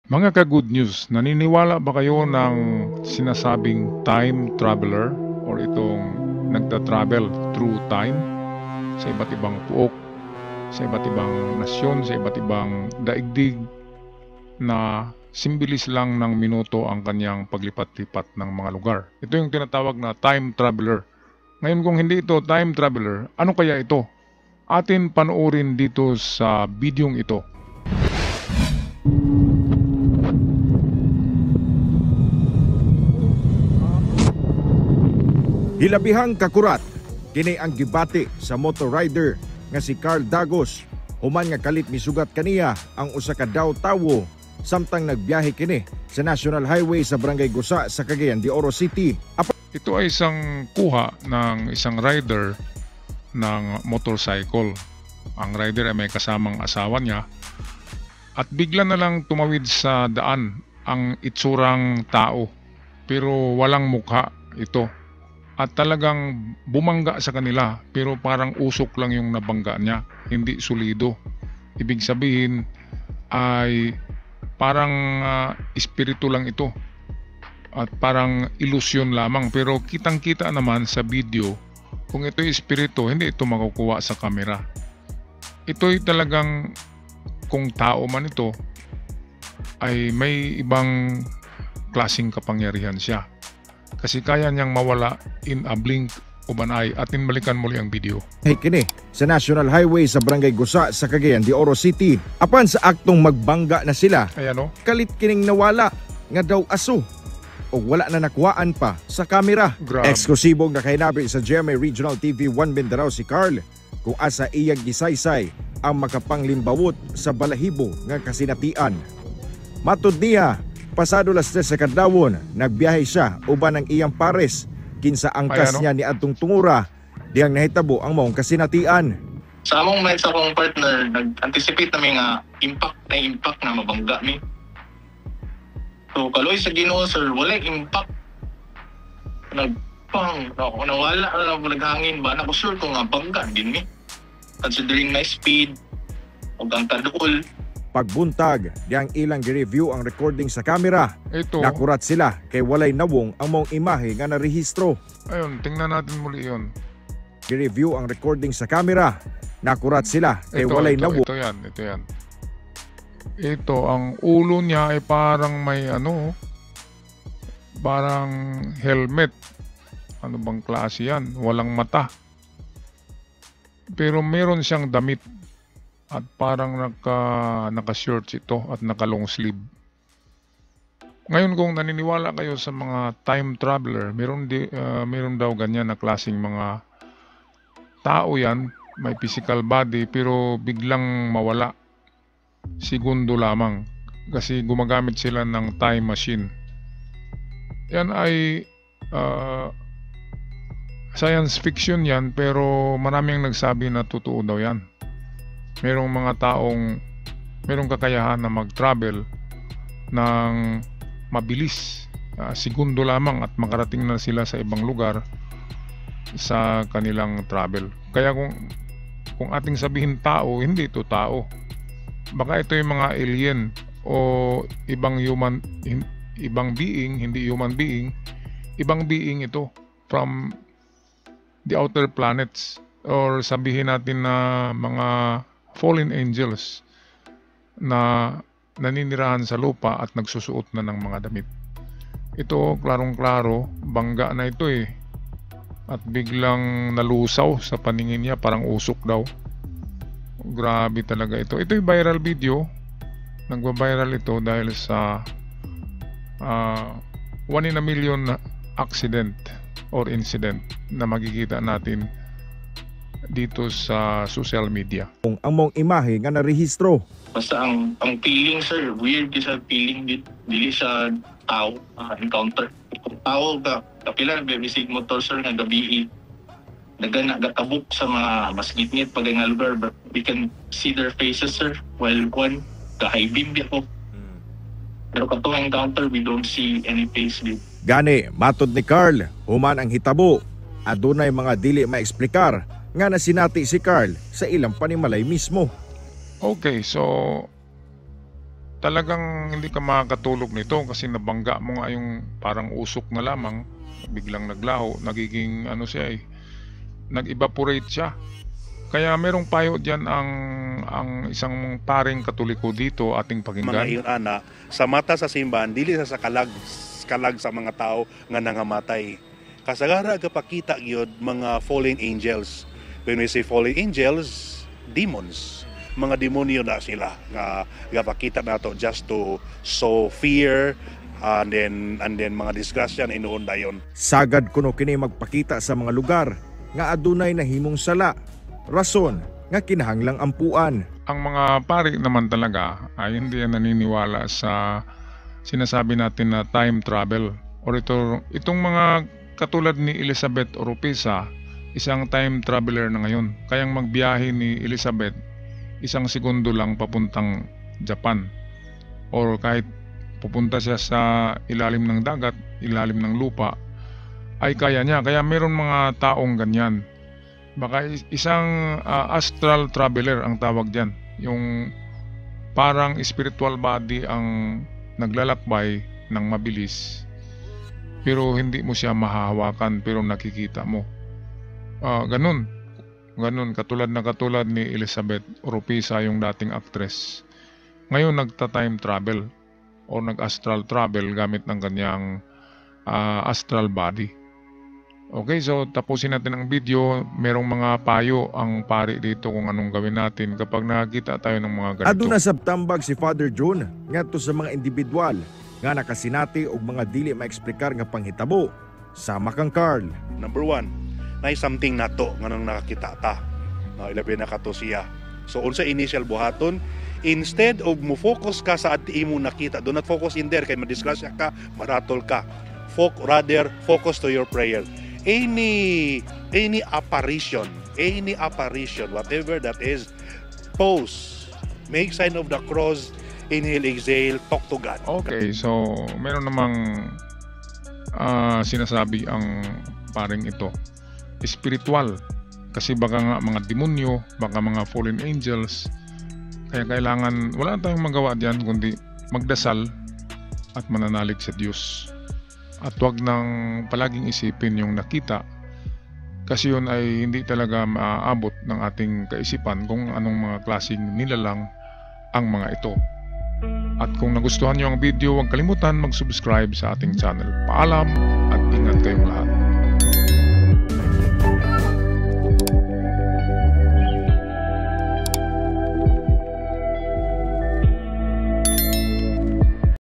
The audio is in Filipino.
Mga ka-good news, naniniwala ba kayo ng sinasabing time traveler or itong nagta-travel through time sa iba't ibang puok, sa iba't ibang nasyon, sa iba't ibang daigdig na simbilis lang ng minuto ang kanyang paglipat-lipat ng mga lugar. Ito yung tinatawag na time traveler. Ngayon kung hindi ito time traveler, ano kaya ito? Atin panoorin dito sa bidyong ito. Hilabihang kakurat, kini ang gibati sa motor rider nga si Carl Dagos. Human nga kalit misugat kaniya ang usa ka daw tawo samtang nagbiyahe kini sa National Highway sa Barangay Gusa sa Cagayan de Oro City. Ito ay isang kuha ng isang rider ng motorcycle. Ang rider ay may kasamang asawa niya at bigla na lang tumawid sa daan ang itsurang tao pero walang mukha ito. At talagang bumangga sa kanila pero parang usok lang yung nabangga niya, hindi solido. Ibig sabihin ay parang espiritu lang ito at parang ilusyon lamang. Pero kitang-kita naman sa video kung ito'y espiritu, hindi ito makukuha sa kamera. Ito'y talagang kung tao man ito ay may ibang klaseng kapangyarihan siya. Kasi kaya niyang mawala in a blink of an eye. Atin balikan muli ang video. Kini sa National Highway sa Barangay Gusa sa Cagayan de Oro City. Apan sa aktong magbangga na sila, Ayan o. kalit kining nawala nga daw aso o wala na nakuhaan pa sa kamera. Grabe. Eksklusibong nakainabi sa GMA Regional TV 1 Mindanao si Carl kung asa iyang gisaysay ang makapanglimbawot sa balahibo nga kasinatian. Matud niya, pasado las 3 sa kadlawon, nagbiyahe siya uban ng iyang pares kinsa angkas niya ni adtong tungura diyang nahitabo ang maong kasinatian. Sa among med sa akong partner, nag-anticipate namin nga impact na mabangga mi. So kaloy sa Ginoo sir, wala impact. Nawala na naghangin ba? Ako sure kung nga bangga din mi. Considering my speed, o ang tadukol. Pagbuntag, diyang ilang gi-review ang recording sa kamera. Ito. Nakurat sila kay walay nawong ang mong imahe nga narehistro. Ayun, tingnan natin muli yun. Gi-review ang recording sa kamera. Nakurat sila kay walay nawong. Ito yan. Ito, ang ulo niya ay parang may parang helmet. Ano bang klase yan? Walang mata. Pero meron siyang damit. At parang naka-shorts ito at naka-long sleeve. Ngayon kung naniniwala kayo sa mga time traveler, meron daw ganyan na klaseng mga tao yan, may physical body pero biglang mawala. Segundo lamang kasi gumagamit sila ng time machine. Yan ay science fiction yan pero maraming nagsabi na totoo daw yan. Merong mga taong merong kakayahan na mag-travel ng mabilis, segundo lamang at makarating na sila sa ibang lugar sa kanilang travel. Kaya kung ating sabihin tao, hindi ito tao. Baka ito yung mga alien o ibang being, hindi human being, ibang being ito from the outer planets or sabihin natin na mga fallen angels na naninirahan sa lupa at nagsusuot na ng mga damit. Ito, klarong-klaro, bangga na ito eh. At biglang nalusaw sa paningin niya, parang usok daw. Grabe talaga ito. Ito'y viral video. Nagwa-viral ito dahil sa 1 in a million accident or incident na makikita natin dito sa social media. Ang mong imahe nga narehistro. Basta ang feeling sir, weird sa feeling dili sa tao encounter. Kung tao kapila bibisig motor sir nga gabi nagana gatabok sa mga mas ngit pag nga lugar, but we can see their faces sir while high beam ako. Pero katong encounter we don't see any face din. Gani, matod ni Carl, human ang hitabo. Adunay mga dili maeksplikar nga nasinati si Carl sa ilang panimalay mismo. Okay, so talagang hindi ka makakatulog nito kasi nabangga mo nga yung parang usok na lamang, biglang naglaho, nagiging ano siya nag-evaporate siya. Kaya merong payo diyan ang isang paring Katoliko dito ating Mga pakinggan. iyon ana, sa mata sa simbahan dili sa kalag sa mga tao nga nangamatay. Kasagara gapakita gyud mga fallen angels. When we say fallen angels, demons. Mga demonyo na sila nga gapakita nato just to sow fear and then mga disgrasya na inuon dayon. Sagad kuno kini magpakita sa mga lugar nga adunay nahimong sala. Rason nga kinahanglang ampuan. Ang mga pari naman talaga ay hindi naniniwala sa sinasabi natin na time travel. Or itong mga katulad ni Elizabeth Oropesa, isang time traveler na ngayon. Kayang magbiyahe ni Elizabeth, 1 segundo lang papuntang Japan. Or kahit pupunta siya sa ilalim ng dagat, ilalim ng lupa, ay kaya niya. Kaya meron mga taong ganyan. Baka isang astral traveler ang tawag dyan. Yung parang spiritual body ang naglalakbay ng mabilis. Pero hindi mo siya mahahawakan pero nakikita mo. Ganun. Katulad ni Elizabeth Oropesa, yung dating actress. Ngayon nagta-time travel o nag-astral travel gamit ng kanyang astral body. Okay, so tapusin natin ang video. Merong mga payo ang pari dito kung anong gawin natin kapag nakakita tayo ng mga ganito. Aduna sabtambag si Father John ngadto sa mga individual nga nakasinati og mga dili maeksplikar nga panghitabo. Sama kang Carl. Number 1, na something nato nga nang nakakita ta. Ilabi na kato siya. So unsa initial buhaton, instead of mo focus ka sa ati imo nakita, do not focus in there kay madisgrasya ka, maratol ka. Rather focus to your prayer. Any apparition, whatever that is, pose, make sign of the cross, inhale, exhale, talk to God. Okay, so meron namang sinasabi ang paring ito, spiritual. Kasi baka nga mga demonyo, baka mga fallen angels. Kaya kailangan, wala tayong magawa diyan kundi magdasal at mananalig sa Diyos. At wag nang palaging isipin yung nakita kasi yun ay hindi talaga maaabot ng ating kaisipan kung anong mga klaseng nilalang ang mga ito. At kung nagustuhan nyo ang video, huwag kalimutan mag-subscribe sa ating channel. Paalam at ingat kayong lahat.